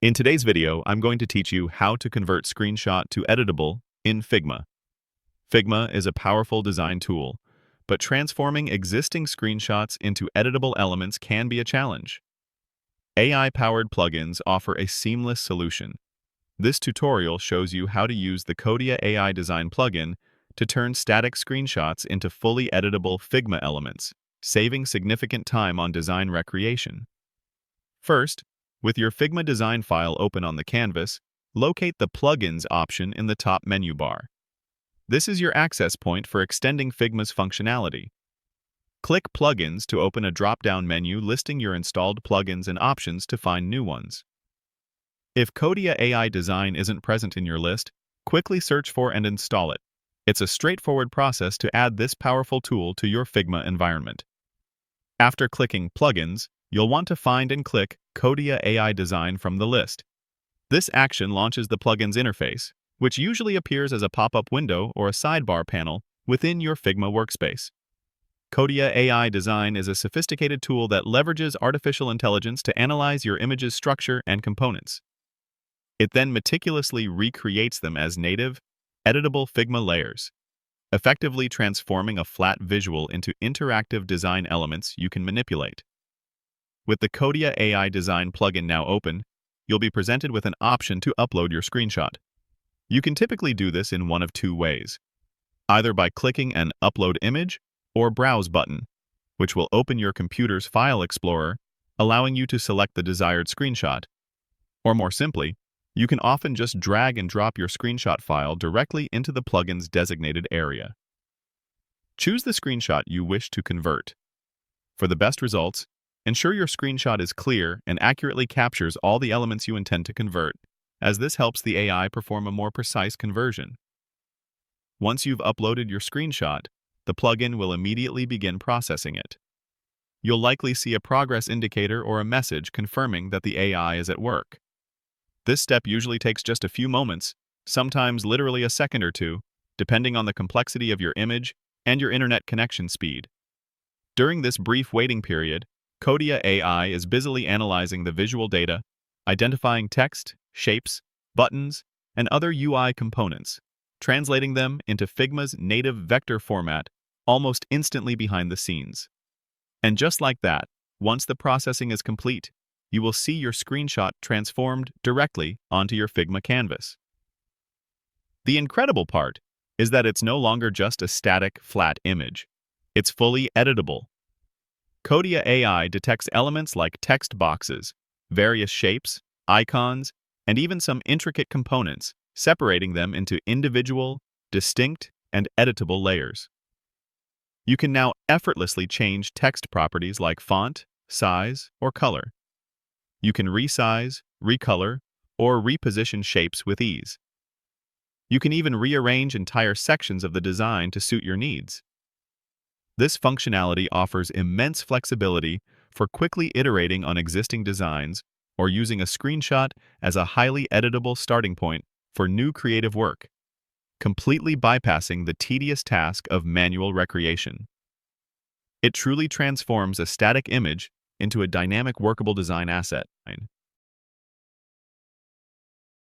In today's video, I'm going to teach you how to convert screenshot to editable in Figma. Figma is a powerful design tool, but transforming existing screenshots into editable elements can be a challenge. AI-powered plugins offer a seamless solution. This tutorial shows you how to use the Kodia AI Design plugin to turn static screenshots into fully editable Figma elements, saving significant time on design recreation. First, with your Figma design file open on the canvas, locate the Plugins option in the top menu bar. This is your access point for extending Figma's functionality. Click Plugins to open a drop-down menu listing your installed plugins and options to find new ones. If Kodia AI Design isn't present in your list, quickly search for and install it. It's a straightforward process to add this powerful tool to your Figma environment. After clicking Plugins, you'll want to find and click Kodia AI Design from the list. This action launches the plugin's interface, which usually appears as a pop-up window or a sidebar panel within your Figma workspace. Kodia AI Design is a sophisticated tool that leverages artificial intelligence to analyze your image's structure and components. It then meticulously recreates them as native, editable Figma layers, effectively transforming a flat visual into interactive design elements you can manipulate. With the Kodia AI Design plugin now open, you'll be presented with an option to upload your screenshot. You can typically do this in one of two ways, either by clicking an Upload Image or Browse button, which will open your computer's file explorer, allowing you to select the desired screenshot. Or more simply, you can often just drag and drop your screenshot file directly into the plugin's designated area. Choose the screenshot you wish to convert. For the best results, ensure your screenshot is clear and accurately captures all the elements you intend to convert, as this helps the AI perform a more precise conversion. Once you've uploaded your screenshot, the plugin will immediately begin processing it. You'll likely see a progress indicator or a message confirming that the AI is at work. This step usually takes just a few moments, sometimes literally a second or two, depending on the complexity of your image and your internet connection speed. During this brief waiting period, Kodia AI is busily analyzing the visual data, identifying text, shapes, buttons, and other UI components, translating them into Figma's native vector format almost instantly behind the scenes. And just like that, once the processing is complete, you will see your screenshot transformed directly onto your Figma canvas. The incredible part is that it's no longer just a static, flat image. It's fully editable. Kodia AI detects elements like text boxes, various shapes, icons, and even some intricate components, separating them into individual, distinct, and editable layers. You can now effortlessly change text properties like font, size, or color. You can resize, recolor, or reposition shapes with ease. You can even rearrange entire sections of the design to suit your needs. This functionality offers immense flexibility for quickly iterating on existing designs or using a screenshot as a highly editable starting point for new creative work, completely bypassing the tedious task of manual recreation. It truly transforms a static image into a dynamic workable design asset.